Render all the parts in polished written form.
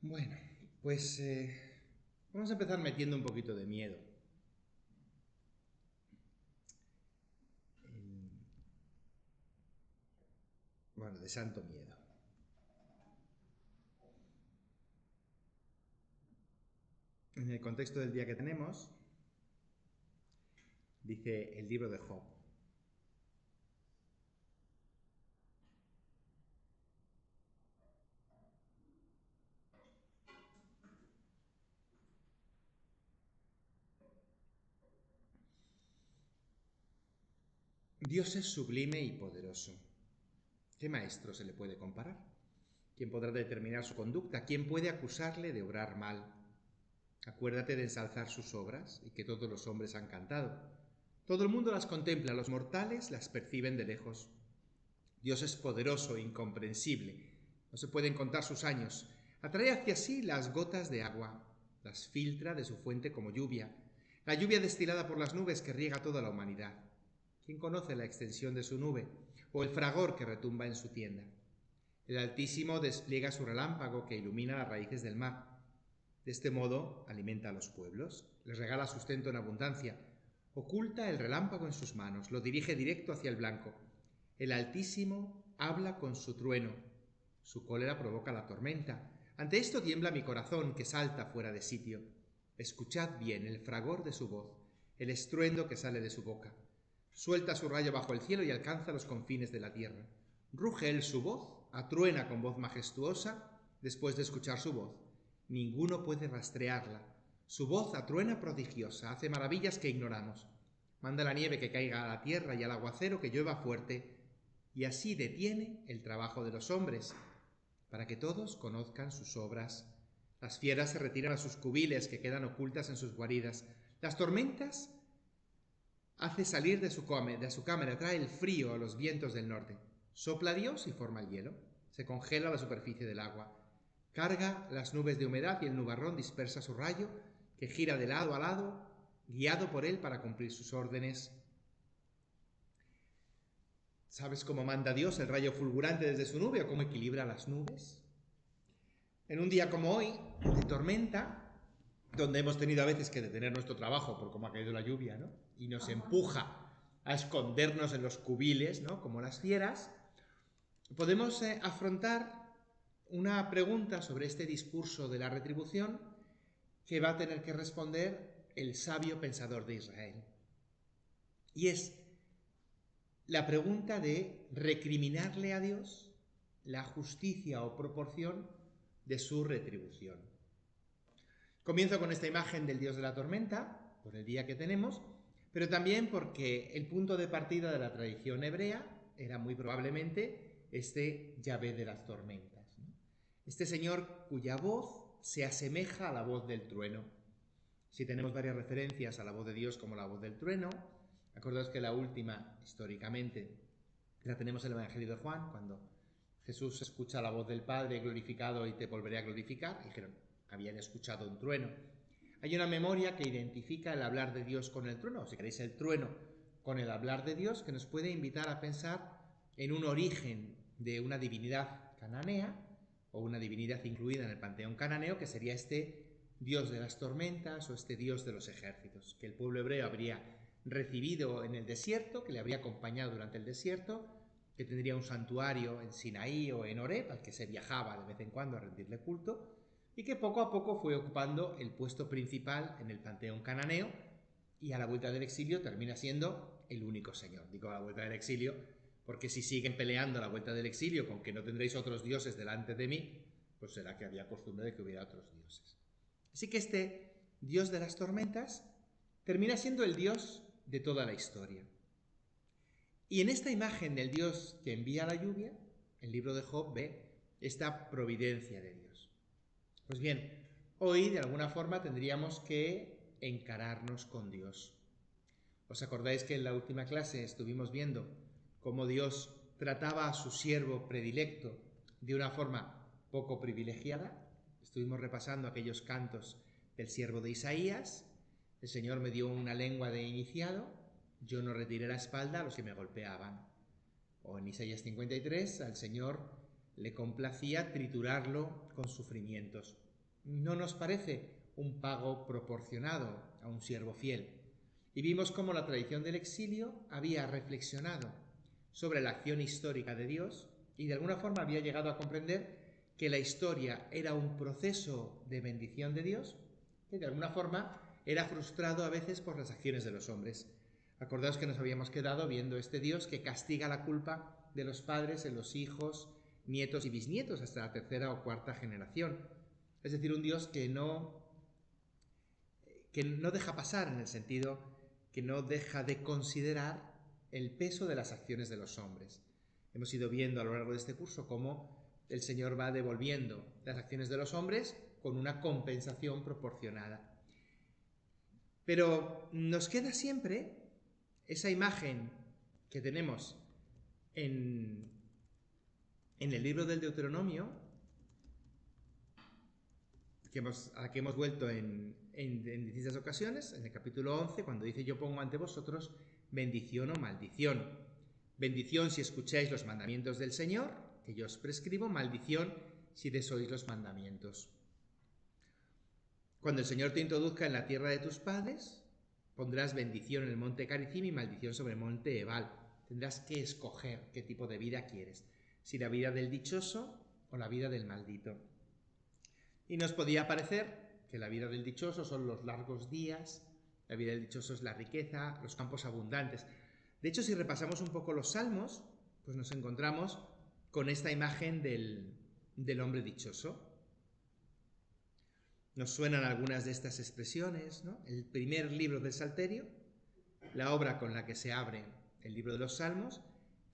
Bueno, pues vamos a empezar metiendo un poquito de miedo. Bueno, de santo miedo. En el contexto del día que tenemos, dice el libro de Job. Dios es sublime y poderoso. ¿Qué maestro se le puede comparar? ¿Quién podrá determinar su conducta? ¿Quién puede acusarle de obrar mal? Acuérdate de ensalzar sus obras y que todos los hombres han cantado. Todo el mundo las contempla, los mortales las perciben de lejos. Dios es poderoso e incomprensible. No se pueden contar sus años. Atrae hacia sí las gotas de agua, las filtra de su fuente como lluvia, la lluvia destilada por las nubes que riega toda la humanidad. ¿Quién conoce la extensión de su nube o el fragor que retumba en su tienda? El Altísimo despliega su relámpago que ilumina las raíces del mar. De este modo alimenta a los pueblos, les regala sustento en abundancia, oculta el relámpago en sus manos, lo dirige directo hacia el blanco. El Altísimo habla con su trueno, su cólera provoca la tormenta. Ante esto tiembla mi corazón, que salta fuera de sitio. Escuchad bien el fragor de su voz, el estruendo que sale de su boca. Suelta su rayo bajo el cielo y alcanza los confines de la tierra. Ruge él su voz, atruena con voz majestuosa, después de escuchar su voz. Ninguno puede rastrearla. Su voz atruena prodigiosa, hace maravillas que ignoramos. Manda la nieve que caiga a la tierra y al aguacero que llueva fuerte, y así detiene el trabajo de los hombres, para que todos conozcan sus obras. Las fieras se retiran a sus cubiles que quedan ocultas en sus guaridas. Las tormentas hace salir de su cámara, trae el frío a los vientos del norte. Sopla Dios y forma el hielo. Se congela la superficie del agua. Carga las nubes de humedad y el nubarrón dispersa su rayo, que gira de lado a lado, guiado por él para cumplir sus órdenes. ¿Sabes cómo manda Dios el rayo fulgurante desde su nube o cómo equilibra las nubes? En un día como hoy, de tormenta, donde hemos tenido a veces que detener nuestro trabajo por cómo ha caído la lluvia, ¿no? Y nos empuja a escondernos en los cubiles, ¿no? Como las fieras, podemos afrontar una pregunta sobre este discurso de la retribución que va a tener que responder el sabio pensador de Israel. Y es la pregunta de recriminarle a Dios la justicia o proporción de su retribución. Comienzo con esta imagen del dios de la tormenta, por el día que tenemos, pero también porque el punto de partida de la tradición hebrea era muy probablemente este Yahvé de las tormentas, ¿no? Este señor cuya voz se asemeja a la voz del trueno. Si tenemos varias referencias a la voz de Dios como la voz del trueno, acordaos que la última, históricamente, la tenemos en el Evangelio de Juan, cuando Jesús escucha la voz del Padre glorificado y te volveré a glorificar, dijeron, habían escuchado un trueno. Hay una memoria que identifica el hablar de Dios con el trueno, o si queréis el trueno con el hablar de Dios, que nos puede invitar a pensar en un origen de una divinidad cananea, o una divinidad incluida en el panteón cananeo, que sería este Dios de las tormentas o este Dios de los ejércitos, que el pueblo hebreo habría recibido en el desierto, que le habría acompañado durante el desierto, que tendría un santuario en Sinaí o en Horeb, al que se viajaba de vez en cuando a rendirle culto, y que poco a poco fue ocupando el puesto principal en el panteón cananeo, y a la vuelta del exilio termina siendo el único señor. Digo a la vuelta del exilio porque si siguen peleando a la vuelta del exilio con que no tendréis otros dioses delante de mí, pues será que había costumbre de que hubiera otros dioses. Así que este dios de las tormentas termina siendo el dios de toda la historia. Y en esta imagen del Dios que envía la lluvia, el libro de Job ve esta providencia de Dios. Pues bien, hoy de alguna forma tendríamos que encararnos con Dios. ¿Os acordáis que en la última clase estuvimos viendo cómo Dios trataba a su siervo predilecto de una forma poco privilegiada? Estuvimos repasando aquellos cantos del siervo de Isaías. El Señor me dio una lengua de iniciado, yo no retiré la espalda a los que me golpeaban. O en Isaías 53, al Señor le complacía triturarlo con sufrimientos. no nos parece un pago proporcionado a un siervo fiel. Y vimos cómo la tradición del exilio había reflexionado sobre la acción histórica de Dios y de alguna forma había llegado a comprender que la historia era un proceso de bendición de Dios que de alguna forma era frustrado a veces por las acciones de los hombres. Acordaos que nos habíamos quedado viendo este Dios que castiga la culpa de los padres en los hijos, nietos y bisnietos hasta la tercera o cuarta generación. Es decir, un Dios que no deja pasar, en el sentido que no deja de considerar el peso de las acciones de los hombres. Hemos ido viendo a lo largo de este curso cómo el Señor va devolviendo las acciones de los hombres con una compensación proporcionada. Pero nos queda siempre esa imagen que tenemos en el libro del Deuteronomio, a la que hemos vuelto en distintas ocasiones, en el capítulo 11, cuando dice: yo pongo ante vosotros bendición o maldición. Bendición si escucháis los mandamientos del Señor, que yo os prescribo; maldición si desoís los mandamientos. Cuando el Señor te introduzca en la tierra de tus padres, pondrás bendición en el monte Caricim y maldición sobre el monte Ebal. Tendrás que escoger qué tipo de vida quieres, si la vida del dichoso o la vida del maldito. Y nos podía parecer que la vida del dichoso son los largos días, la vida del dichoso es la riqueza, los campos abundantes. De hecho, si repasamos un poco los salmos, pues nos encontramos con esta imagen del hombre dichoso. Nos suenan algunas de estas expresiones, ¿no? El primer libro del Salterio, la obra con la que se abre el libro de los Salmos: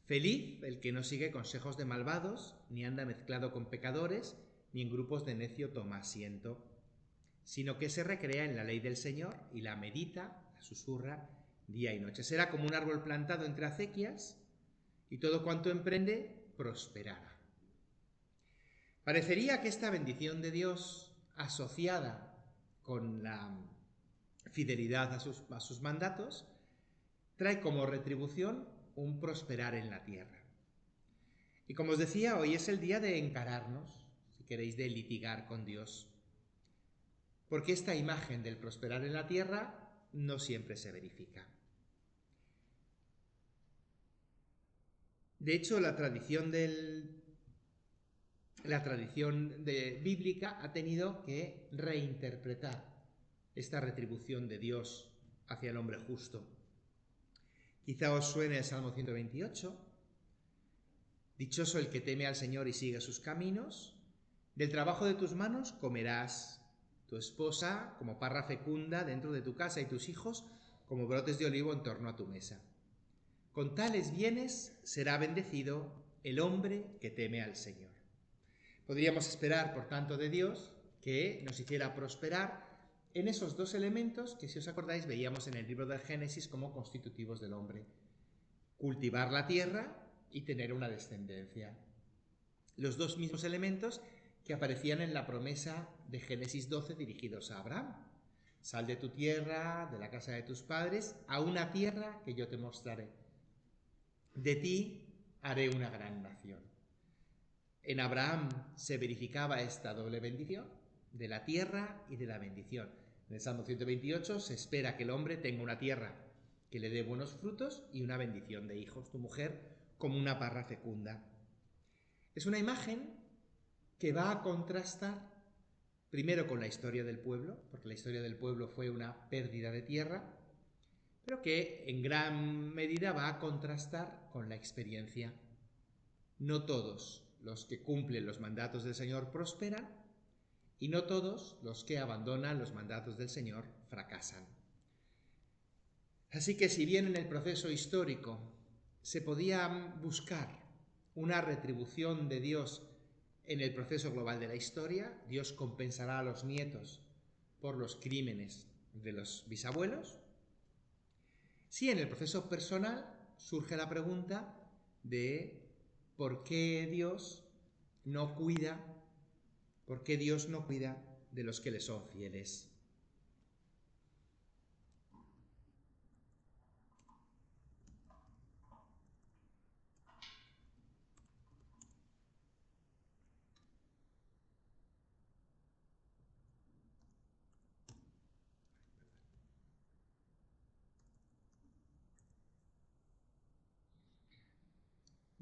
feliz el que no sigue consejos de malvados, ni anda mezclado con pecadores, ni en grupos de necio toma asiento, sino que se recrea en la ley del Señor y la medita, la susurra día y noche. Será como un árbol plantado entre acequias y todo cuanto emprende prosperará. Parecería que esta bendición de Dios, asociada con la fidelidad a sus mandatos, trae como retribución un prosperar en la tierra. Y como os decía, hoy es el día de encararnos, si queréis, de litigar con Dios. Porque esta imagen del prosperar en la tierra no siempre se verifica. De hecho, la tradición bíblica ha tenido que reinterpretar esta retribución de Dios hacia el hombre justo. Quizá os suene el Salmo 128. Dichoso el que teme al Señor y sigue sus caminos. Del trabajo de tus manos comerás, tu esposa como parra fecunda dentro de tu casa y tus hijos como brotes de olivo en torno a tu mesa. Con tales bienes será bendecido el hombre que teme al Señor. Podríamos esperar, por tanto, de Dios que nos hiciera prosperar en esos dos elementos que, si os acordáis, veíamos en el libro del Génesis como constitutivos del hombre: cultivar la tierra y tener una descendencia. Los dos mismos elementos que aparecían en la promesa de Génesis 12 dirigidos a Abraham: sal de tu tierra, de la casa de tus padres, a una tierra que yo te mostraré. De ti haré una gran nación. En Abraham se verificaba esta doble bendición, de la tierra y de la bendición. En el Salmo 128 se espera que el hombre tenga una tierra que le dé buenos frutos y una bendición de hijos, tu mujer como una parra fecunda. Es una imagen que va a contrastar primero con la historia del pueblo, porque la historia del pueblo fue una pérdida de tierra, pero que en gran medida va a contrastar con la experiencia. No todos los que cumplen los mandatos del Señor prosperan, y no todos los que abandonan los mandatos del Señor fracasan. Así que, si bien en el proceso histórico se podía buscar una retribución de Dios en el proceso global de la historia, Dios compensará a los nietos por los crímenes de los bisabuelos. Sí, en el proceso personal surge la pregunta de por qué Dios no cuida de los que le son fieles.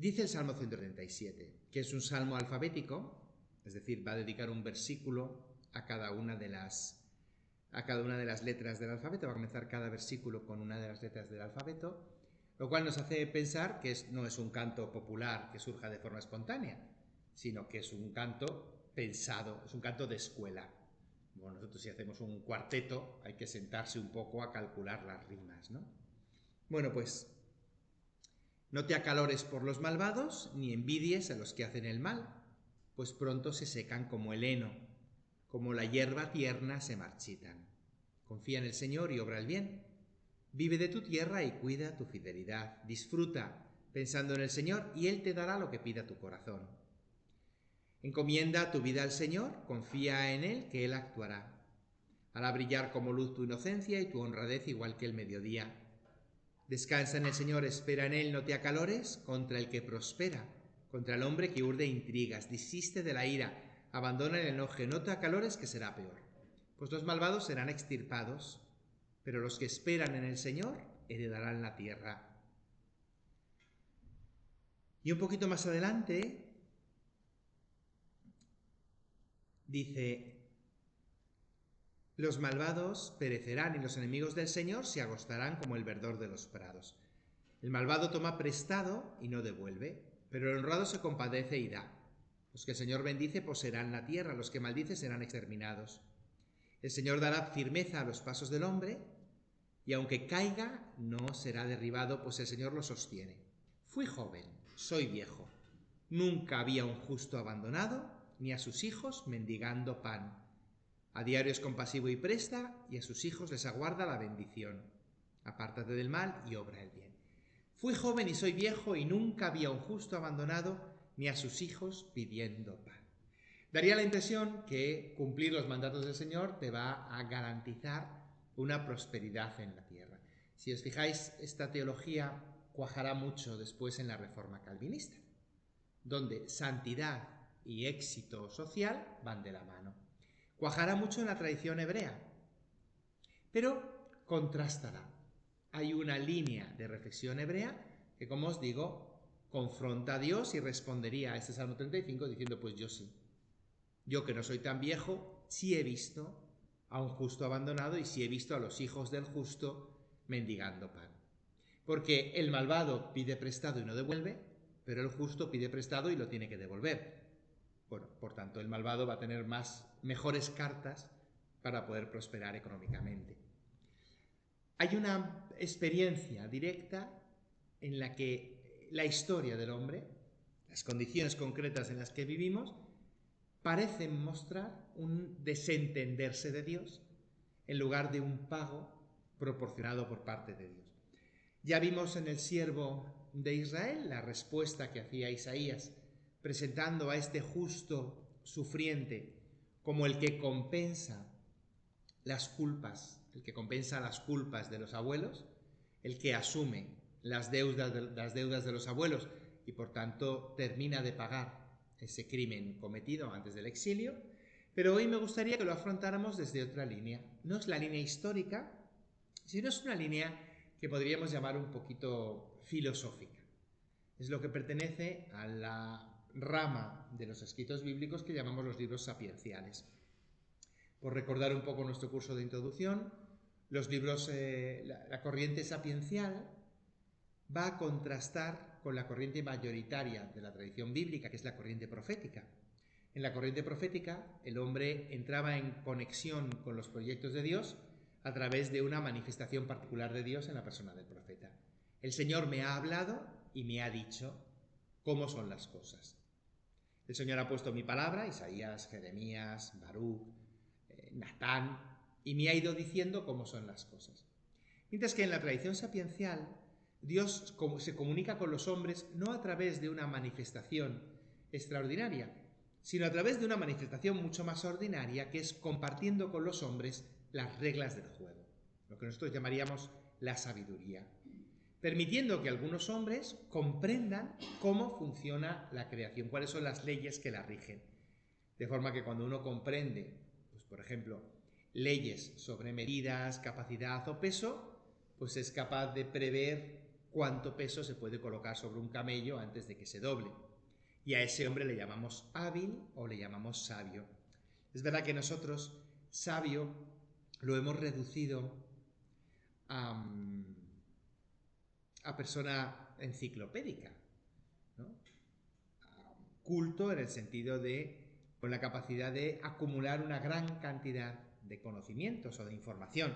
Dice el Salmo 137, que es un salmo alfabético, es decir, va a dedicar un versículo a cada una de las letras del alfabeto, va a comenzar cada versículo con una de las letras del alfabeto, lo cual nos hace pensar que no es un canto popular que surja de forma espontánea, sino que es un canto pensado, es un canto de escuela. Bueno, nosotros si hacemos un cuarteto hay que sentarse un poco a calcular las rimas, ¿no? Bueno, pues no te acalores por los malvados, ni envidies a los que hacen el mal, pues pronto se secan como el heno, como la hierba tierna se marchitan. Confía en el Señor y obra el bien. Vive de tu tierra y cuida tu fidelidad. Disfruta pensando en el Señor y Él te dará lo que pida tu corazón. Encomienda tu vida al Señor, confía en Él que Él actuará. Hará brillar como luz tu inocencia y tu honradez igual que el mediodía. Descansa en el Señor, espera en Él, no te acalores contra el que prospera, contra el hombre que urde intrigas, desiste de la ira, abandona el enojo, no te acalores que será peor. Pues los malvados serán extirpados, pero los que esperan en el Señor heredarán la tierra. Y un poquito más adelante dice: los malvados perecerán y los enemigos del Señor se agostarán como el verdor de los prados. El malvado toma prestado y no devuelve, pero el honrado se compadece y da. Los que el Señor bendice poseerán la tierra, los que maldice serán exterminados. El Señor dará firmeza a los pasos del hombre, y aunque caiga, no será derribado, pues el Señor lo sostiene. Fui joven, soy viejo. Nunca había un justo abandonado, ni a sus hijos mendigando pan. A diario es compasivo y presta, y a sus hijos les aguarda la bendición. Apártate del mal y obra el bien. Fui joven y soy viejo, y nunca había un justo abandonado, ni a sus hijos pidiendo pan. Daría la impresión que cumplir los mandatos del Señor te va a garantizar una prosperidad en la tierra. Si os fijáis, esta teología cuajará mucho después en la Reforma calvinista, donde santidad y éxito social van de la mano. Cuajará mucho en la tradición hebrea, pero contrastará. Hay una línea de reflexión hebrea que, como os digo, confronta a Dios y respondería a este Salmo 35 diciendo: pues yo sí. Yo, que no soy tan viejo, sí he visto a un justo abandonado y sí he visto a los hijos del justo mendigando pan. Porque el malvado pide prestado y no devuelve, pero el justo pide prestado y lo tiene que devolver. Bueno, por tanto, el malvado va a tener mejores cartas para poder prosperar económicamente. Hay una experiencia directa en la que la historia del hombre, las condiciones concretas en las que vivimos, parecen mostrar un desentenderse de Dios en lugar de un pago proporcionado por parte de Dios. Ya vimos en el siervo de Israel la respuesta que hacía Isaías, presentando a este justo sufriente como el que compensa las culpas, de los abuelos, el que asume las deudas de los abuelos y por tanto termina de pagar ese crimen cometido antes del exilio. Pero hoy me gustaría que lo afrontáramos desde otra línea. No es la línea histórica, sino es una línea que podríamos llamar un poquito filosófica. Es lo que pertenece a la rama de los escritos bíblicos que llamamos los libros sapienciales. Por recordar un poco nuestro curso de introducción, los libros, la corriente sapiencial va a contrastar con la corriente mayoritaria de la tradición bíblica, que es la corriente profética. En la corriente profética, el hombre entraba en conexión con los proyectos de Dios a través de una manifestación particular de Dios en la persona del profeta. El Señor me ha hablado y me ha dicho cómo son las cosas. El Señor ha puesto mi palabra, Isaías, Jeremías, Baruch, Natán, y me ha ido diciendo cómo son las cosas. Mientras que en la tradición sapiencial, Dios se comunica con los hombres no a través de una manifestación extraordinaria, sino a través de una manifestación mucho más ordinaria, que es compartiendo con los hombres las reglas del juego, lo que nosotros llamaríamos la sabiduría, permitiendo que algunos hombres comprendan cómo funciona la creación, cuáles son las leyes que la rigen. De forma que cuando uno comprende, pues por ejemplo, leyes sobre medidas, capacidad o peso, pues es capaz de prever cuánto peso se puede colocar sobre un camello antes de que se doble. Y a ese hombre le llamamos hábil o le llamamos sabio. Es verdad que nosotros sabio lo hemos reducido a persona enciclopédica, ¿no? Culto en el sentido de con la capacidad de acumular una gran cantidad de conocimientos o de información.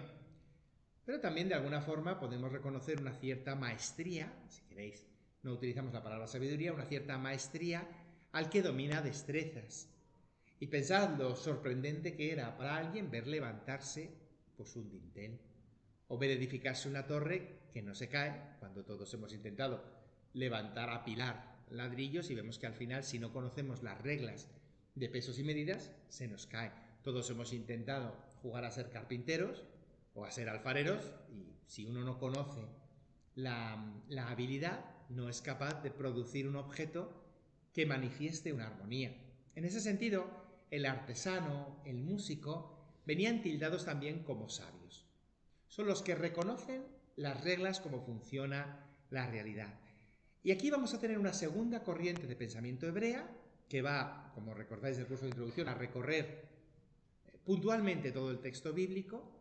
Pero también de alguna forma podemos reconocer una cierta maestría, si queréis, no utilizamos la palabra sabiduría, una cierta maestría al que domina destrezas. Y pensad lo sorprendente que era para alguien ver levantarse pues un dintel, o ver edificarse una torre que no se cae, cuando todos hemos intentado levantar, apilar ladrillos y vemos que al final, si no conocemos las reglas de pesos y medidas, se nos cae. Todos hemos intentado jugar a ser carpinteros o a ser alfareros y si uno no conoce la habilidad, no es capaz de producir un objeto que manifieste una armonía. En ese sentido, el artesano, el músico, venían tildados también como sabios. Son los que reconocen las reglas, cómo funciona la realidad. Y aquí vamos a tener una segunda corriente de pensamiento hebrea que va, como recordáis del curso de introducción, a recorrer puntualmente todo el texto bíblico.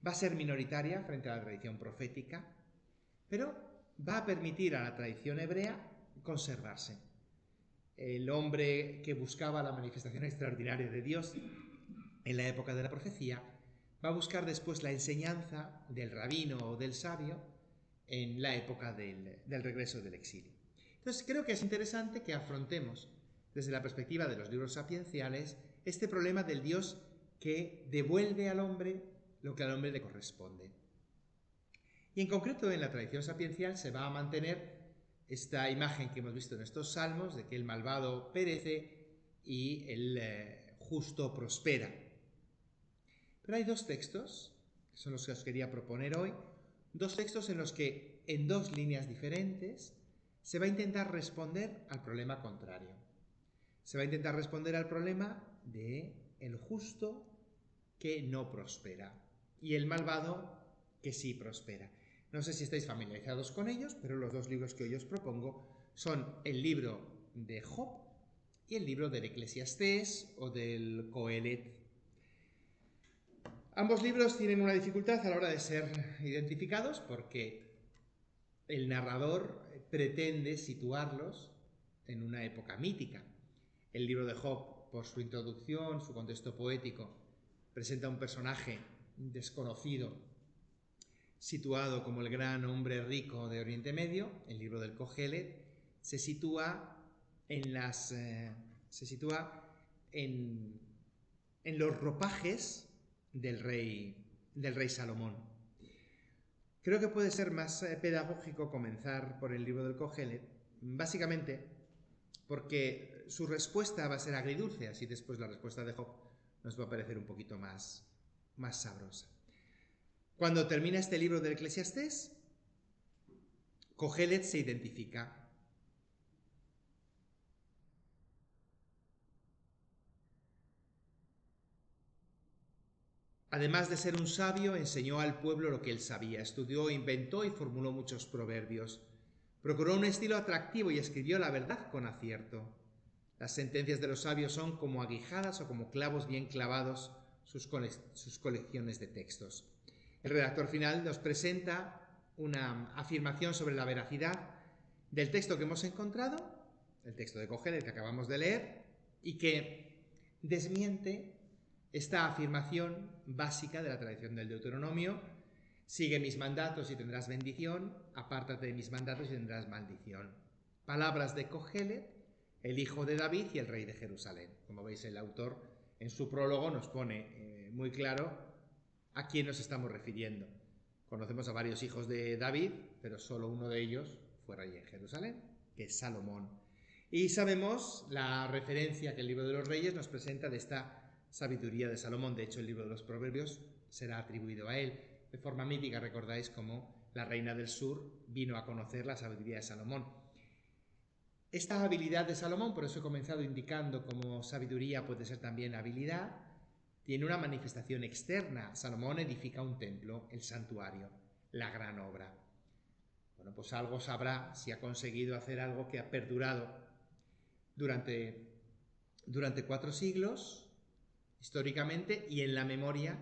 Va a ser minoritaria frente a la tradición profética, pero va a permitir a la tradición hebrea conservarse. El hombre que buscaba la manifestación extraordinaria de Dios en la época de la profecía va a buscar después la enseñanza del rabino o del sabio en la época del regreso del exilio. Entonces creo que es interesante que afrontemos desde la perspectiva de los libros sapienciales este problema del Dios que devuelve al hombre lo que al hombre le corresponde. Y en concreto en la tradición sapiencial se va a mantener esta imagen que hemos visto en estos salmos de que el malvado perece y el justo prospera. Pero hay dos textos, que son los que os quería proponer hoy, dos textos en los que en dos líneas diferentes se va a intentar responder al problema contrario. Se va a intentar responder al problema de el justo que no prospera y el malvado que sí prospera. No sé si estáis familiarizados con ellos, pero los dos libros que hoy os propongo son el libro de Job y el libro del Eclesiastés o del Coelet. Ambos libros tienen una dificultad a la hora de ser identificados porque el narrador pretende situarlos en una época mítica. El libro de Job, por su introducción, su contexto poético, presenta un personaje desconocido, situado como el gran hombre rico de Oriente Medio. El libro del Cogelet se sitúa en los ropajes del rey Salomón. Creo que puede ser más pedagógico comenzar por el libro del Cogelet, básicamente porque su respuesta va a ser agridulce, así después la respuesta de Job nos va a parecer un poquito más sabrosa. Cuando termina este libro del Eclesiastés, Cogelet se identifica. Además de ser un sabio, enseñó al pueblo lo que él sabía, estudió, inventó y formuló muchos proverbios. Procuró un estilo atractivo y escribió la verdad con acierto. Las sentencias de los sabios son como aguijadas o como clavos bien clavados sus colecciones de textos. El redactor final nos presenta una afirmación sobre la veracidad del texto que hemos encontrado, el texto de Cogelet que acabamos de leer, y que desmiente esta afirmación básica de la tradición del Deuteronomio: sigue mis mandatos y tendrás bendición, apártate de mis mandatos y tendrás maldición. Palabras de Cogelet, el hijo de David y el rey de Jerusalén. Como veis, el autor en su prólogo nos pone muy claro a quién nos estamos refiriendo. Conocemos a varios hijos de David, pero solo uno de ellos fue rey en Jerusalén, que es Salomón. Y sabemos la referencia que el libro de los Reyes nos presenta de esta sabiduría de Salomón. De hecho, el libro de los Proverbios será atribuido a él. De forma mítica, recordáis cómo la reina del sur vino a conocer la sabiduría de Salomón. Esta habilidad de Salomón, por eso he comenzado indicando cómo sabiduría puede ser también habilidad, tiene una manifestación externa. Salomón edifica un templo, el santuario, la gran obra. bueno, pues algo sabrá si ha conseguido hacer algo que ha perdurado durante 4 siglos, históricamente, y en la memoria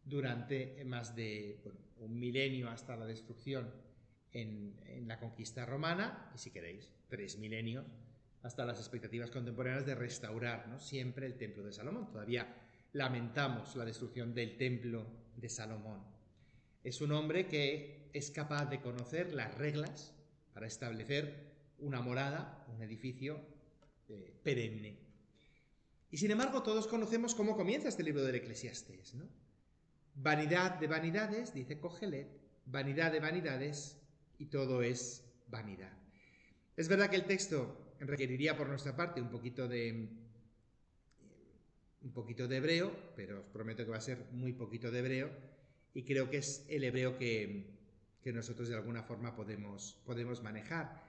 durante más de un milenio hasta la destrucción en la conquista romana, y si queréis, 3 milenios hasta las expectativas contemporáneas de restaurar, ¿no?, siempre el templo de Salomón. Todavía lamentamos la destrucción del templo de Salomón. Es un hombre que es capaz de conocer las reglas para establecer una morada, un edificio perenne. Y sin embargo, todos conocemos cómo comienza este libro del Eclesiastés, ¿no? Vanidad de vanidades, dice Cogelet, vanidad de vanidades, y todo es vanidad. Es verdad que el texto requeriría por nuestra parte un poquito de hebreo, pero os prometo que va a ser muy poquito de hebreo, y creo que es el hebreo que nosotros de alguna forma podemos manejar,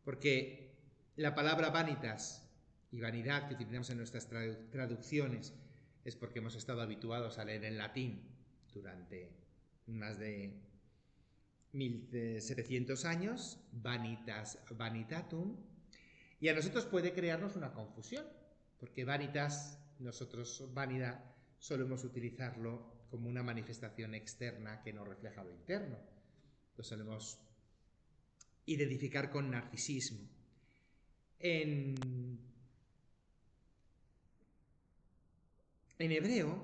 porque la palabra vanitas y vanidad que utilizamos en nuestras traducciones es porque hemos estado habituados a leer en latín durante más de 1700 años, vanitas, vanitatum, y a nosotros puede crearnos una confusión, porque vanitas, nosotros vanidad, solemos utilizarlo como una manifestación externa que no refleja lo interno. Lo solemos identificar con narcisismo. En hebreo,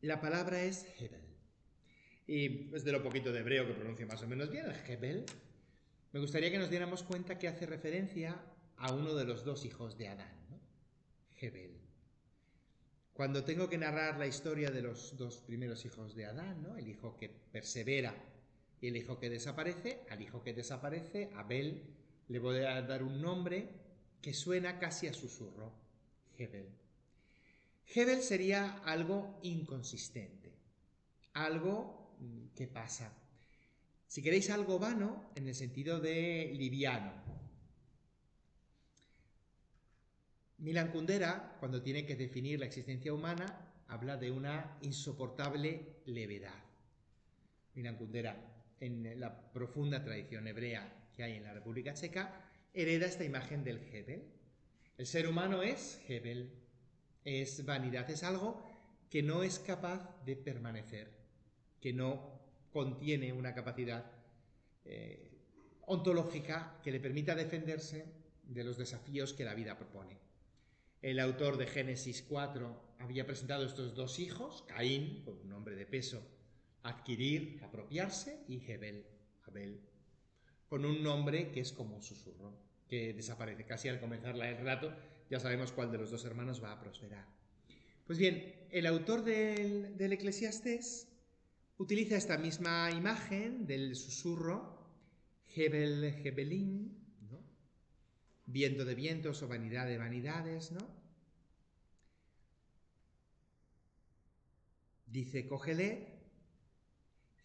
la palabra es Hebel. Y es de lo poquito de hebreo que pronuncio más o menos bien, el Hebel. Me gustaría que nos diéramos cuenta que hace referencia a uno de los 2 hijos de Adán, ¿no? Hebel. Cuando tengo que narrar la historia de los 2 primeros hijos de Adán, ¿no?, el hijo que persevera y el hijo que desaparece, al hijo que desaparece, Abel, le voy a dar un nombre que suena casi a susurro, Hebel. Hebel sería algo inconsistente, algo que pasa. Si queréis, algo vano en el sentido de liviano. Milan Kundera, cuando tiene que definir la existencia humana, habla de una insoportable levedad. Milan Kundera, en la profunda tradición hebrea que hay en la República Checa, hereda esta imagen del Hebel. El ser humano es Hebel, es vanidad, es algo que no es capaz de permanecer, que no contiene una capacidad ontológica que le permita defenderse de los desafíos que la vida propone. El autor de Génesis 4 había presentado estos 2 hijos, Caín, con un nombre de peso, adquirir, apropiarse, y Hebel, Abel, con un nombre que es como un susurro, que desaparece. Casi al comenzar el relato ya sabemos cuál de los 2 hermanos va a prosperar. Pues bien, el autor del Eclesiastés utiliza esta misma imagen del susurro, Hebel, Hebelim, ¿no?, viento de vientos o vanidad de vanidades, ¿no? Dice Cogelet,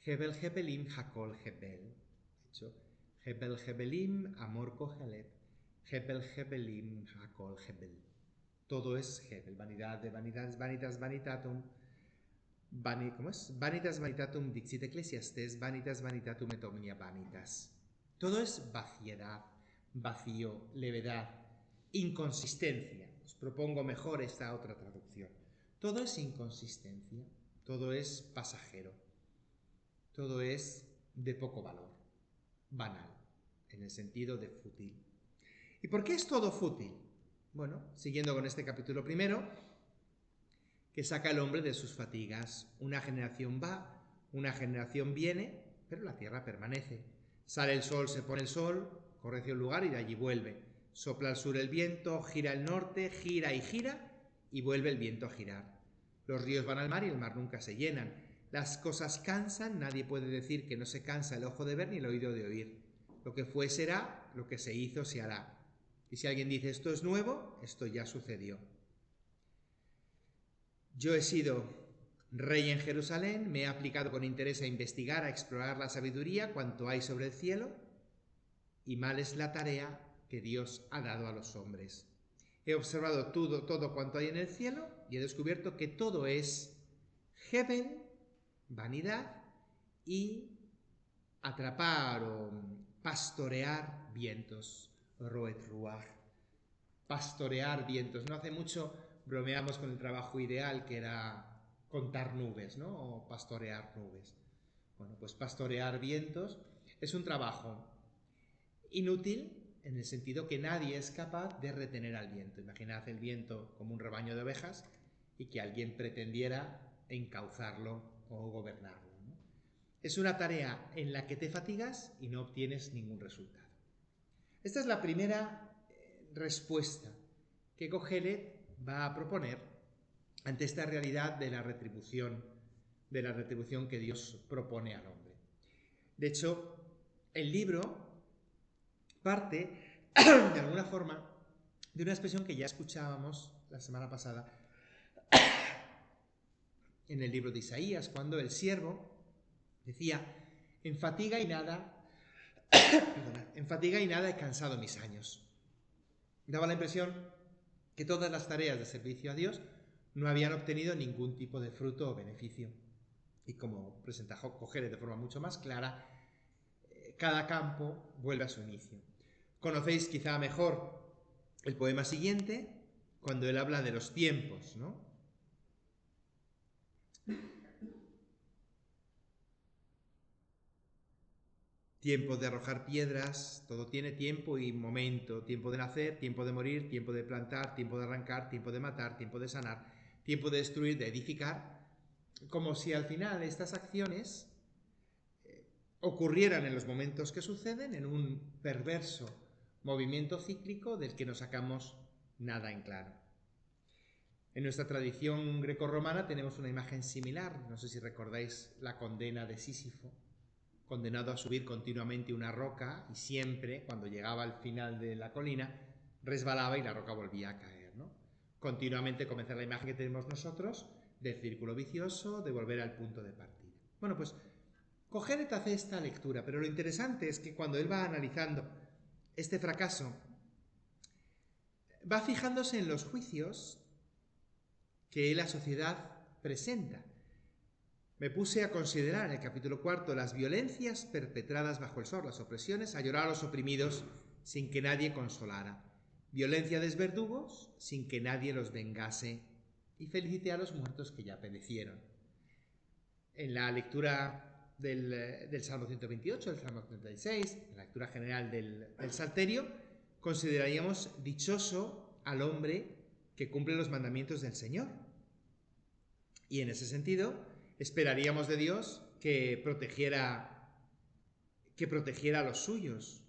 Hebel, Hebelim, Hakol, Hebel. De hecho, Hebel, Hebelim, amor Cogelet, Hebel, Hebelim, Hakol, Hebel. Todo es Hebel, vanidad de vanidades, vanitas, vanitatum, ¿cómo es? Vanitas, vanitatum, dixit Ecclesiastes, vanitas, vanitatum et omnia vanitas. Todo es vaciedad, vacío, levedad, inconsistencia. Os propongo mejor esta otra traducción. Todo es inconsistencia, todo es pasajero, todo es de poco valor, banal, en el sentido de fútil. ¿Y por qué es todo fútil? Bueno, siguiendo con este capítulo primero, que saca al hombre de sus fatigas. Una generación va, una generación viene, pero la tierra permanece. Sale el sol, se pone el sol, corre hacia un lugar y de allí vuelve. Sopla al sur el viento, gira al norte, gira y vuelve el viento a girar. Los ríos van al mar y el mar nunca se llenan. Las cosas cansan, nadie puede decir que no se cansa el ojo de ver ni el oído de oír. Lo que fue será, lo que se hizo se hará. Y si alguien dice esto es nuevo, esto ya sucedió. Yo he sido rey en Jerusalén, me he aplicado con interés a investigar, a explorar la sabiduría, cuanto hay sobre el cielo, y mal es la tarea que Dios ha dado a los hombres. He observado todo cuanto hay en el cielo y he descubierto que todo es Hebel, vanidad, y atrapar o pastorear vientos, roet ruach, pastorear vientos. No hace mucho bromeamos con el trabajo ideal, que era contar nubes, ¿no? O pastorear nubes. Bueno, pues pastorear vientos es un trabajo inútil en el sentido que nadie es capaz de retener al viento. Imaginad el viento como un rebaño de ovejas y que alguien pretendiera encauzarlo o gobernarlo, ¿no? Es una tarea en la que te fatigas y no obtienes ningún resultado. Esta es la primera respuesta que Kohelet va a proponer ante esta realidad de la retribución que Dios propone al hombre. De hecho, el libro parte, de alguna forma, de una expresión que ya escuchábamos la semana pasada en el libro de Isaías, cuando el siervo decía: en fatiga y nada he cansado mis años. Daba la impresión que todas las tareas de servicio a Dios no habían obtenido ningún tipo de fruto o beneficio. Y como presenta Kohelet de forma mucho más clara, cada campo vuelve a su inicio. Conocéis quizá mejor el poema siguiente, cuando él habla de los tiempos, ¿no? Tiempo de arrojar piedras, todo tiene tiempo y momento. Tiempo de nacer, tiempo de morir, tiempo de plantar, tiempo de arrancar, tiempo de matar, tiempo de sanar, tiempo de destruir, de edificar. Como si al final estas acciones ocurrieran en los momentos que suceden, en un perverso movimiento cíclico del que no sacamos nada en claro. En nuestra tradición grecorromana tenemos una imagen similar. No sé si recordáis la condena de Sísifo, condenado a subir continuamente una roca y siempre, cuando llegaba al final de la colina, resbalaba y la roca volvía a caer, ¿no? Continuamente comenzar la imagen que tenemos nosotros del círculo vicioso, de volver al punto de partida. Bueno, pues Kohelet hace esta lectura, pero lo interesante es que cuando él va analizando este fracaso, va fijándose en los juicios que la sociedad presenta. Me puse a considerar en el capítulo 4 las violencias perpetradas bajo el sol, las opresiones, a llorar a los oprimidos sin que nadie consolara, violencia de los verdugos sin que nadie los vengase, y felicité a los muertos que ya perecieron. En la lectura del Salmo 128, del Salmo 36, en la lectura general del Salterio, consideraríamos dichoso al hombre que cumple los mandamientos del Señor. Y en ese sentido, esperaríamos de Dios que protegiera a los suyos.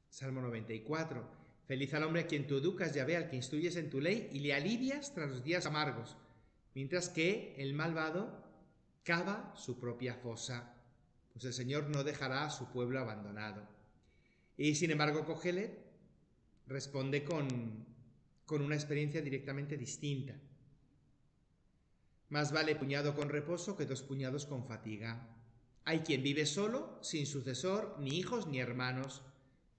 Salmo 94. Feliz al hombre a quien tú educas, Yahvé, al que instruyes en tu ley y le alivias tras los días amargos, mientras que el malvado cava su propia fosa, pues el Señor no dejará a su pueblo abandonado. Y sin embargo, Kohelet responde con una experiencia directamente distinta. Más vale puñado con reposo que 2 puñados con fatiga. Hay quien vive solo, sin sucesor, ni hijos ni hermanos.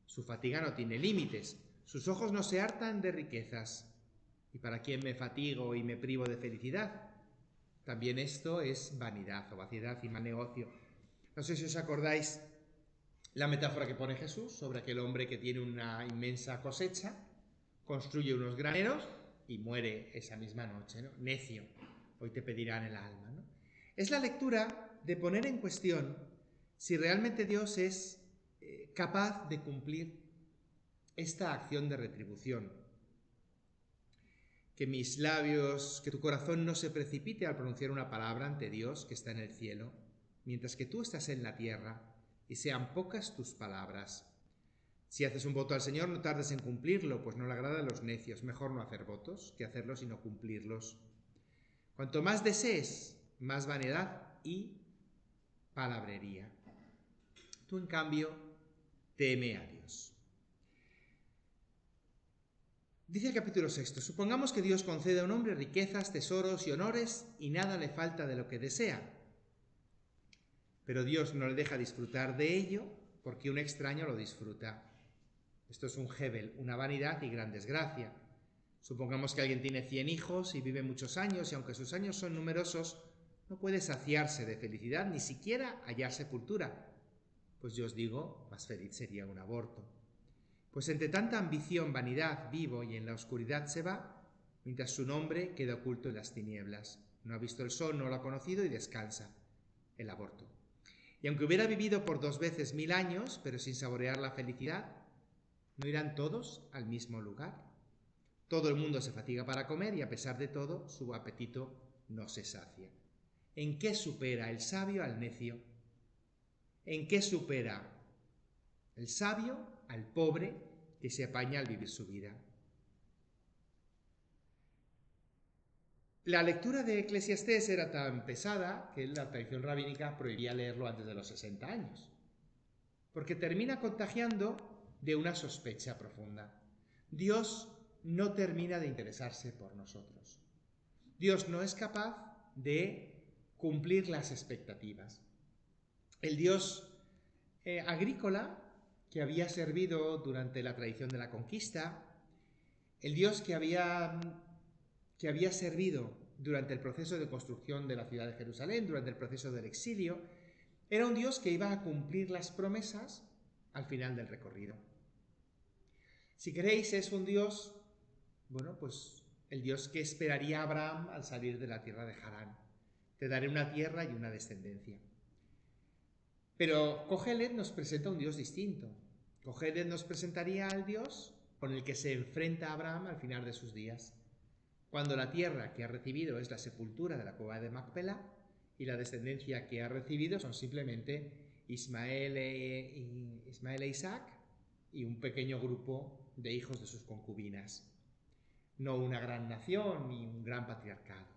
Su fatiga no tiene límites. Sus ojos no se hartan de riquezas. ¿Y para quién me fatigo y me privo de felicidad? También esto es vanidad o vaciedad y mal negocio. No sé si os acordáis la metáfora que pone Jesús sobre aquel hombre que tiene una inmensa cosecha, construye unos graneros y muere esa misma noche, ¿no? Necio. Hoy te pedirán el alma, ¿no? Es la lectura de poner en cuestión si realmente Dios es capaz de cumplir esta acción de retribución. Que mis labios, que tu corazón no se precipite al pronunciar una palabra ante Dios que está en el cielo, mientras que tú estás en la tierra, y sean pocas tus palabras. Si haces un voto al Señor, no tardes en cumplirlo, pues no le agrada a los necios. Mejor no hacer votos que hacerlos y no cumplirlos. Cuanto más desees, más vanidad y palabrería. Tú, en cambio, teme a Dios. Dice el capítulo 6, supongamos que Dios concede a un hombre riquezas, tesoros y honores y nada le falta de lo que desea. Pero Dios no le deja disfrutar de ello porque un extraño lo disfruta. Esto es un hebel, una vanidad y gran desgracia. Supongamos que alguien tiene 100 hijos y vive muchos años y aunque sus años son numerosos, no puede saciarse de felicidad, ni siquiera hallar sepultura. Pues yo os digo, más feliz sería un aborto. Pues entre tanta ambición, vanidad, vivo y en la oscuridad se va, mientras su nombre queda oculto en las tinieblas. No ha visto el sol, no lo ha conocido y descansa. El aborto. Y aunque hubiera vivido por 2 veces 1000 años, pero sin saborear la felicidad, ¿no irán todos al mismo lugar? Todo el mundo se fatiga para comer y a pesar de todo, su apetito no se sacia. ¿En qué supera el sabio al necio? ¿En qué supera el sabio al pobre que se apaña al vivir su vida? La lectura de Eclesiastés era tan pesada que la tradición rabínica prohibía leerlo antes de los 60 años, porque termina contagiando de una sospecha profunda. Dios no termina de interesarse por nosotros. Dios no es capaz de cumplir las expectativas. El Dios agrícola que había servido durante la tradición de la conquista, el Dios que había servido durante el proceso de construcción de la ciudad de Jerusalén, durante el proceso del exilio, era un Dios que iba a cumplir las promesas al final del recorrido. Si queréis, es un Dios, pues el Dios que esperaría a Abraham al salir de la tierra de Harán. Te daré una tierra y una descendencia. Pero Kohelet nos presenta un Dios distinto. Kohelet nos presentaría al Dios con el que se enfrenta Abraham al final de sus días, cuando la tierra que ha recibido es la sepultura de la cueva de Macpela y la descendencia que ha recibido son simplemente Ismael e Isaac y un pequeño grupo de hijos de sus concubinas, no una gran nación ni un gran patriarcado.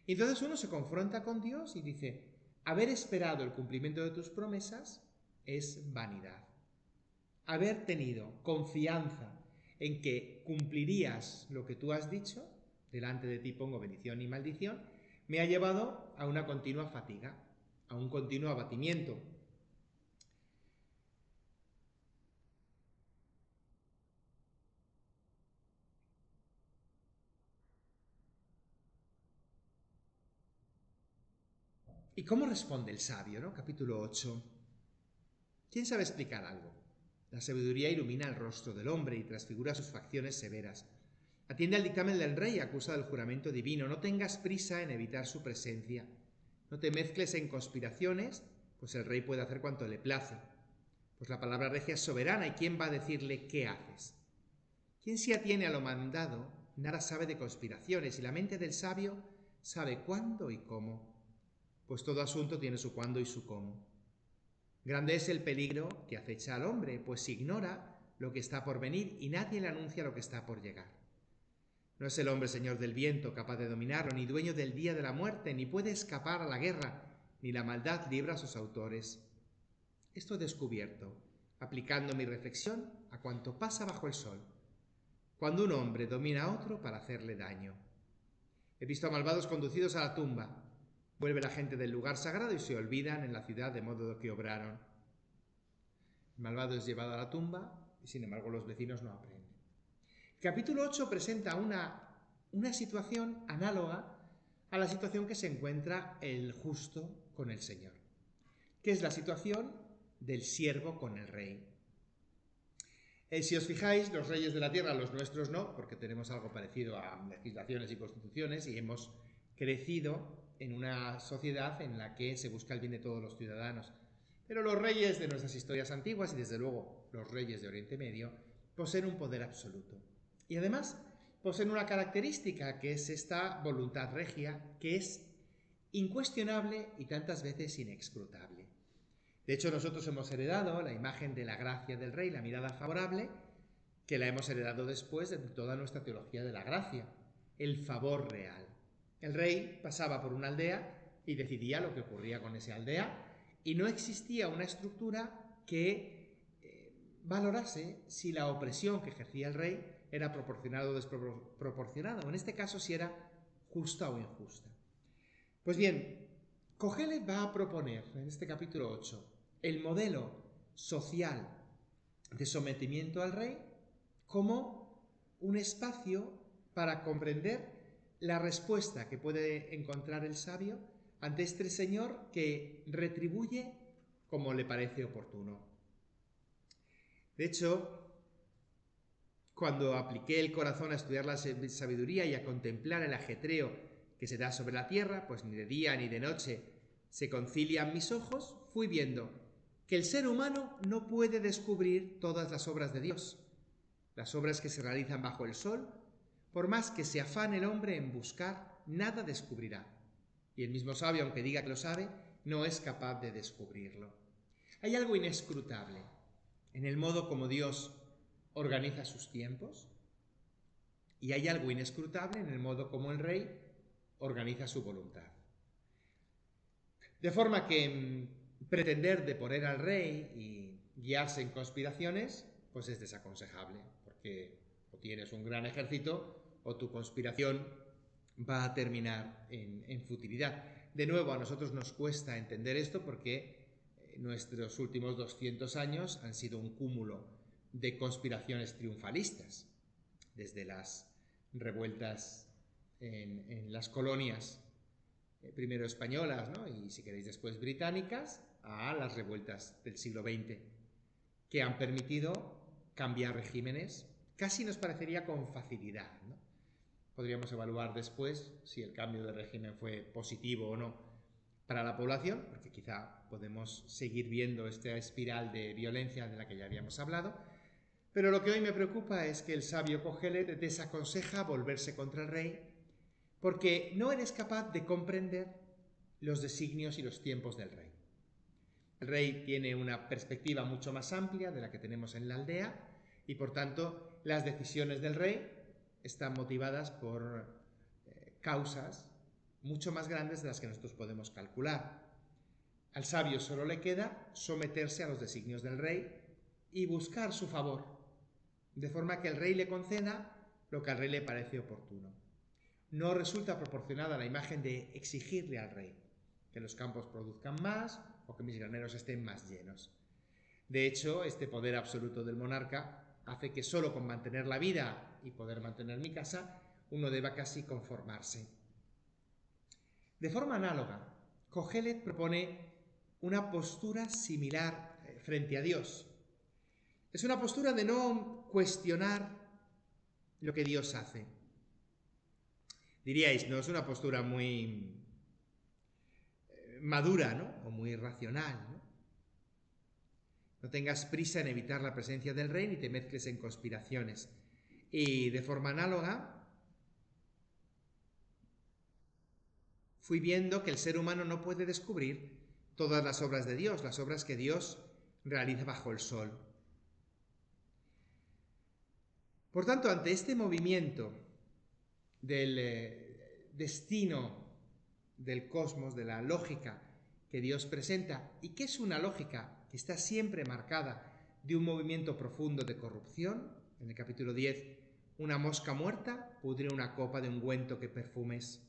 Y entonces uno se confronta con Dios y dice: haber esperado el cumplimiento de tus promesas es vanidad. Haber tenido confianza en que cumplirías lo que tú has dicho, delante de ti pongo bendición y maldición, me ha llevado a una continua fatiga, a un continuo abatimiento. ¿Y cómo responde el sabio, no? Capítulo 8. ¿Quién sabe explicar algo? La sabiduría ilumina el rostro del hombre y transfigura sus facciones severas. Atiende al dictamen del rey, acusa del juramento divino. No tengas prisa en evitar su presencia. No te mezcles en conspiraciones, pues el rey puede hacer cuanto le place. Pues la palabra regia es soberana, ¿y quién va a decirle qué haces? Quien se atiene a lo mandado, nada sabe de conspiraciones, y la mente del sabio sabe cuándo y cómo, pues todo asunto tiene su cuándo y su cómo. Grande es el peligro que acecha al hombre, pues ignora lo que está por venir y nadie le anuncia lo que está por llegar. No es el hombre señor del viento, capaz de dominarlo, ni dueño del día de la muerte, ni puede escapar a la guerra, ni la maldad libra a sus autores. Esto he descubierto, aplicando mi reflexión a cuanto pasa bajo el sol, cuando un hombre domina a otro para hacerle daño. He visto a malvados conducidos a la tumba. Vuelve la gente del lugar sagrado y se olvidan en la ciudad de modo que obraron. El malvado es llevado a la tumba y sin embargo los vecinos no aprenden. El capítulo 8 presenta una situación análoga a la situación que se encuentra el justo con el Señor, que es la situación del siervo con el rey. Si os fijáis, los reyes de la tierra, los nuestros no, porque tenemos algo parecido a legislaciones y constituciones y hemos crecido en una sociedad en la que se busca el bien de todos los ciudadanos. Pero los reyes de nuestras historias antiguas y desde luego los reyes de Oriente Medio poseen un poder absoluto. Y además poseen una característica que es esta voluntad regia, que es incuestionable y tantas veces inescrutable. De hecho, nosotros hemos heredado la imagen de la gracia del rey, la mirada favorable, que la hemos heredado después de toda nuestra teología de la gracia, el favor real. El rey pasaba por una aldea y decidía lo que ocurría con esa aldea y no existía una estructura que valorase si la opresión que ejercía el rey era proporcionada o desproporcionada, o en este caso si era justa o injusta. Pues bien, Kohelet va a proponer en este capítulo 8 el modelo social de sometimiento al rey como un espacio para comprender la respuesta que puede encontrar el sabio ante este señor que retribuye como le parece oportuno. De hecho, cuando apliqué el corazón a estudiar la sabiduría y a contemplar el ajetreo que se da sobre la tierra, pues ni de día ni de noche se concilian mis ojos, fui viendo que el ser humano no puede descubrir todas las obras de Dios, las obras que se realizan bajo el sol. Por más que se afane el hombre en buscar, nada descubrirá. Y el mismo sabio, aunque diga que lo sabe, no es capaz de descubrirlo. Hay algo inescrutable en el modo como Dios organiza sus tiempos, y hay algo inescrutable en el modo como el rey organiza su voluntad. De forma que pretender deponer al rey y guiarse en conspiraciones, pues es desaconsejable, porque o tienes un gran ejército o tu conspiración va a terminar en futilidad. De nuevo, a nosotros nos cuesta entender esto porque nuestros últimos 200 años han sido un cúmulo de conspiraciones triunfalistas, desde las revueltas en las colonias, primero españolas, ¿no? Y si queréis después británicas, a las revueltas del siglo XX, que han permitido cambiar regímenes, casi nos parecería con facilidad, ¿no? Podríamos evaluar después si el cambio de régimen fue positivo o no para la población, porque quizá podemos seguir viendo esta espiral de violencia de la que ya habíamos hablado, pero lo que hoy me preocupa es que el sabio Kohelet desaconseja volverse contra el rey porque no eres capaz de comprender los designios y los tiempos del rey. El rey tiene una perspectiva mucho más amplia de la que tenemos en la aldea y, por tanto, las decisiones del rey están motivadas por causas mucho más grandes de las que nosotros podemos calcular. Al sabio solo le queda someterse a los designios del rey y buscar su favor, de forma que el rey le conceda lo que al rey le parece oportuno. No resulta proporcionada la imagen de exigirle al rey que los campos produzcan más o que mis graneros estén más llenos. De hecho, este poder absoluto del monarca hace que solo con mantener la vida y poder mantener mi casa, uno deba casi conformarse. De forma análoga, Kohelet propone una postura similar frente a Dios. Es una postura de no cuestionar lo que Dios hace. Diríais, no es una postura muy madura, ¿no? O muy racional, ¿no? No tengas prisa en evitar la presencia del rey ni te mezcles en conspiraciones. Y de forma análoga, fui viendo que el ser humano no puede descubrir todas las obras de Dios, las obras que Dios realiza bajo el sol. Por tanto, ante este movimiento del destino del cosmos, de la lógica que Dios presenta, y que es una lógica que está siempre marcada de un movimiento profundo de corrupción, en el capítulo 10, una mosca muerta pudre una copa de ungüento que perfumes.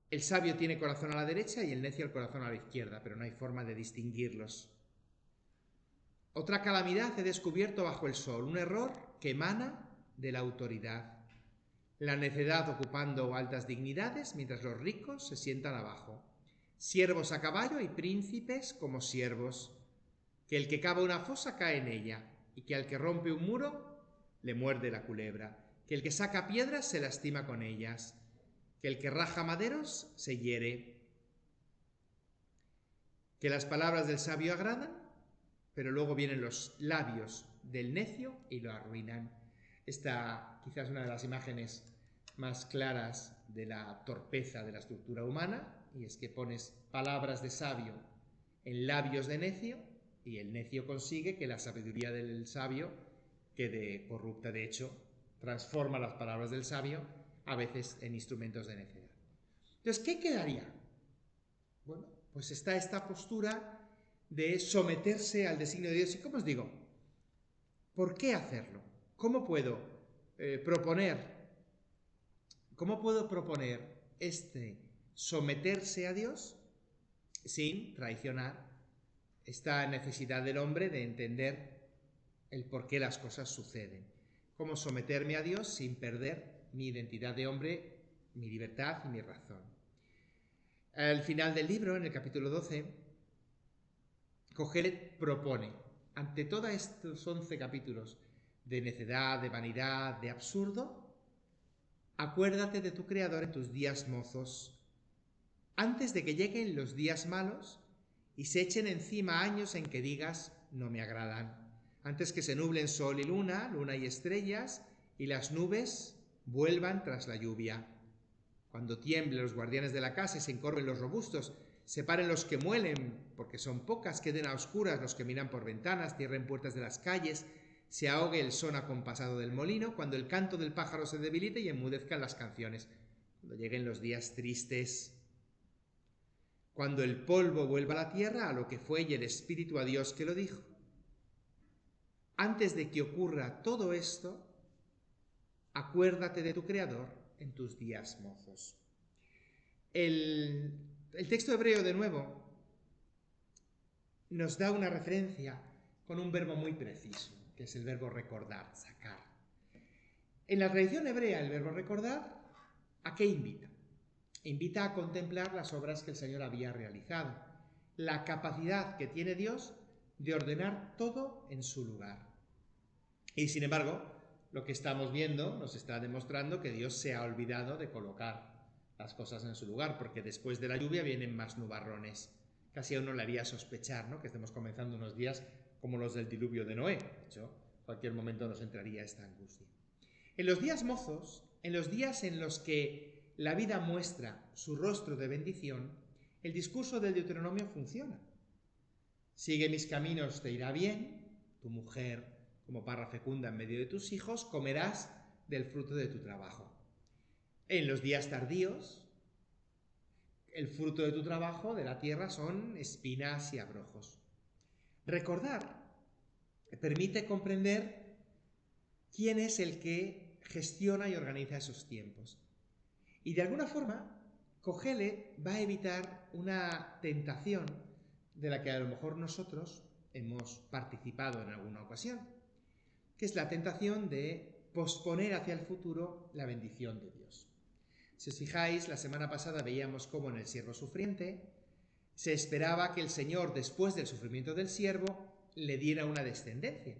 El sabio tiene corazón a la derecha y el necio el corazón a la izquierda, pero no hay forma de distinguirlos. Otra calamidad he descubierto bajo el sol, un error que emana de la autoridad. La necedad ocupando altas dignidades, mientras los ricos se sientan abajo. Siervos a caballo y príncipes como siervos. Que el que cava una fosa cae en ella, y que al que rompe un muro le muerde la culebra. Que el que saca piedras se lastima con ellas. Que el que raja maderos se hiere. Que las palabras del sabio agradan, pero luego vienen los labios del necio y lo arruinan. Esta quizás es una de las imágenes más claras de la torpeza de la estructura humana, y es que pones palabras de sabio en labios de necio y el necio consigue que la sabiduría del sabio quede corrupta. De hecho, transforma las palabras del sabio a veces en instrumentos de necedad. Entonces, ¿qué quedaría? Bueno, pues está esta postura de someterse al designio de Dios. ¿Y cómo os digo? ¿Por qué hacerlo? ¿Cómo puedo proponer este someterse a Dios sin traicionar esta necesidad del hombre de entender el por qué las cosas suceden? ¿Cómo someterme a Dios sin perder mi identidad de hombre, mi libertad y mi razón? Al final del libro, en el capítulo 12, Kohelet propone, ante todos estos 11 capítulos de necedad, de vanidad, de absurdo, acuérdate de tu Creador en tus días mozos, antes de que lleguen los días malos y se echen encima años en que digas, no me agradan, antes que se nublen sol y luna, luna y estrellas, y las nubes vuelvan tras la lluvia. Cuando tiemblen los guardianes de la casa y se encorven los robustos, se paren los que muelen, porque son pocas, queden a oscuras los que miran por ventanas, cierren puertas de las calles, se ahogue el son acompasado del molino, cuando el canto del pájaro se debilite y enmudezcan las canciones, cuando lleguen los días tristes, cuando el polvo vuelva a la tierra a lo que fue y el espíritu a Dios que lo dijo. Antes de que ocurra todo esto, acuérdate de tu Creador en tus días mozos. El texto hebreo, de nuevo, nos da una referencia con un verbo muy preciso, que es el verbo recordar, sacar. En la tradición hebrea, el verbo recordar, ¿a qué invita? Invita a contemplar las obras que el Señor había realizado, la capacidad que tiene Dios de ordenar todo en su lugar. Y sin embargo, lo que estamos viendo nos está demostrando que Dios se ha olvidado de colocar las cosas en su lugar, porque después de la lluvia vienen más nubarrones. Casi a uno le haría sospechar, ¿no?, que estemos comenzando unos días como los del diluvio de Noé. De hecho, en cualquier momento nos entraría esta angustia. En los días mozos, en los días en los que la vida muestra su rostro de bendición, el discurso del Deuteronomio funciona. Sigue mis caminos, te irá bien, tu mujer como parra fecunda en medio de tus hijos, comerás del fruto de tu trabajo. En los días tardíos, el fruto de tu trabajo, de la tierra, son espinas y abrojos. Recordar permite comprender quién es el que gestiona y organiza esos tiempos. Y de alguna forma, Kohelet va a evitar una tentación de la que a lo mejor nosotros hemos participado en alguna ocasión, que es la tentación de posponer hacia el futuro la bendición de Dios. Si os fijáis, la semana pasada veíamos cómo en el siervo sufriente se esperaba que el Señor, después del sufrimiento del siervo, le diera una descendencia,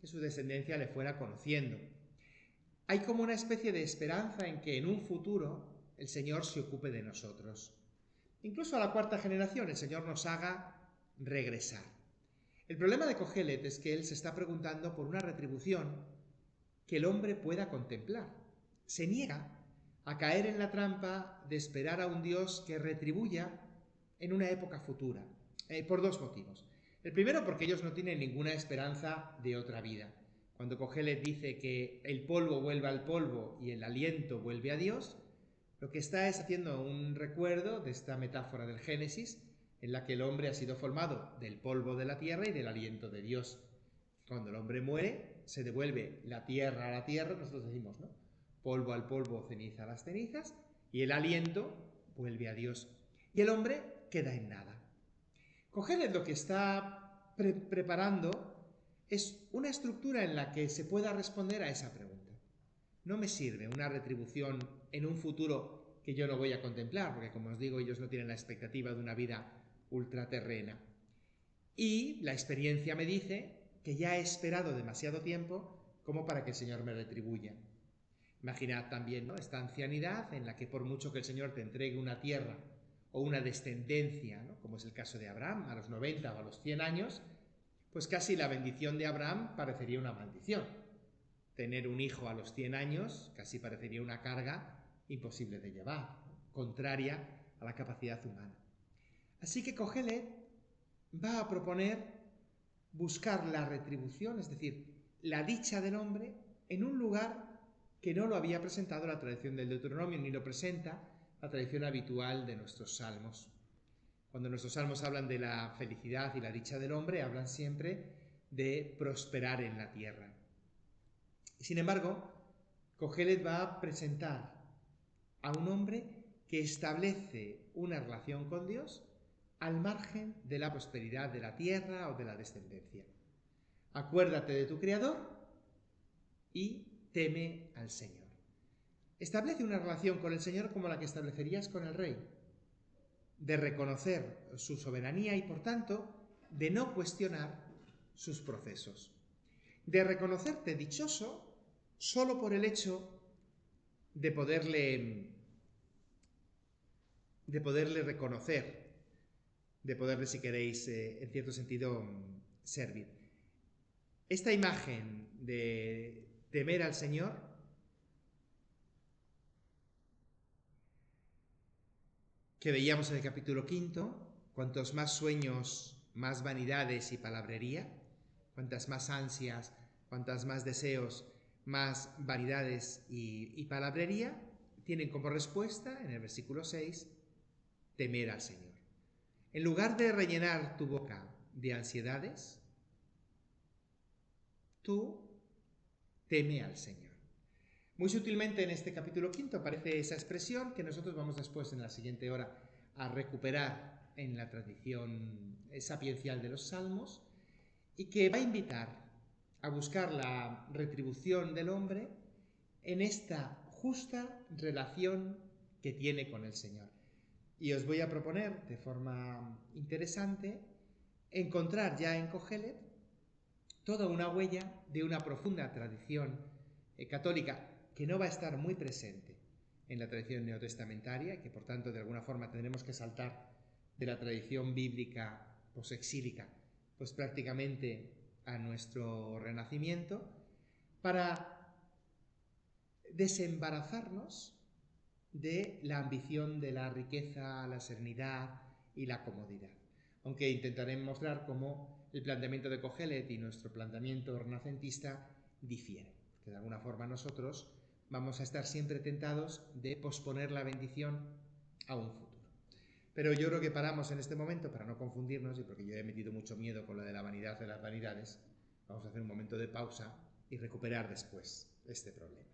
que su descendencia le fuera conociendo. Hay como una especie de esperanza en que en un futuro el Señor se ocupe de nosotros. Incluso a la cuarta generación el Señor nos haga regresar. El problema de Kohelet es que él se está preguntando por una retribución que el hombre pueda contemplar. Se niega a caer en la trampa de esperar a un Dios que retribuya en una época futura, por dos motivos. El primero, porque ellos no tienen ninguna esperanza de otra vida. Cuando Kohelet dice que el polvo vuelve al polvo y el aliento vuelve a Dios, lo que está es haciendo un recuerdo de esta metáfora del Génesis, en la que el hombre ha sido formado del polvo de la tierra y del aliento de Dios. Cuando el hombre muere, se devuelve la tierra a la tierra, nosotros decimos, ¿no?, polvo al polvo, ceniza a las cenizas, y el aliento vuelve a Dios. Y el hombre queda en nada. Kohelet lo que está preparando es una estructura en la que se pueda responder a esa pregunta. No me sirve una retribución en un futuro que yo no voy a contemplar, porque como os digo, ellos no tienen la expectativa de una vida ultraterrena. Y la experiencia me dice que ya he esperado demasiado tiempo como para que el Señor me retribuya. Imaginad también, ¿no?, esta ancianidad en la que por mucho que el Señor te entregue una tierra o una descendencia, ¿no?, como es el caso de Abraham, a los 90 o a los 100 años, pues casi la bendición de Abraham parecería una maldición. Tener un hijo a los 100 años casi parecería una carga imposible de llevar, contraria a la capacidad humana. Así que Kohelet va a proponer buscar la retribución, es decir, la dicha del hombre, en un lugar que no lo había presentado la tradición del Deuteronomio, ni lo presenta la tradición habitual de nuestros salmos. Cuando nuestros salmos hablan de la felicidad y la dicha del hombre, hablan siempre de prosperar en la tierra. Sin embargo, Kohelet va a presentar a un hombre que establece una relación con Dios al margen de la prosperidad de la tierra o de la descendencia. Acuérdate de tu Creador y teme al Señor. Establece una relación con el Señor como la que establecerías con el rey. de reconocer su soberanía y, por tanto, de no cuestionar sus procesos. De reconocerte dichoso solo por el hecho de poderle reconocer, de poderle, si queréis, en cierto sentido, servir. Esta imagen de temer al Señor que veíamos en el capítulo 5, cuantos más sueños, más vanidades y palabrería, cuantas más ansias, cuantas más deseos, más vanidades y palabrería, tienen como respuesta, en el versículo 6, temer al Señor. En lugar de rellenar tu boca de ansiedades, tú teme al Señor. Muy sutilmente en este capítulo 5 aparece esa expresión que nosotros vamos después en la siguiente hora a recuperar en la tradición sapiencial de los Salmos y que va a invitar a buscar la retribución del hombre en esta justa relación que tiene con el Señor. Y os voy a proponer de forma interesante encontrar ya en Kohelet toda una huella de una profunda tradición católica que no va a estar muy presente en la tradición neotestamentaria y que por tanto de alguna forma tendremos que saltar de la tradición bíblica posexílica pues prácticamente a nuestro renacimiento para desembarazarnos de la ambición de la riqueza, la serenidad y la comodidad. Aunque intentaré mostrar cómo el planteamiento de Kohelet y nuestro planteamiento renacentista difieren, que de alguna forma nosotros vamos a estar siempre tentados de posponer la bendición a un futuro. Pero yo creo que paramos en este momento para no confundirnos y porque yo he metido mucho miedo con lo de la vanidad de las vanidades. Vamos a hacer un momento de pausa y recuperar después este problema.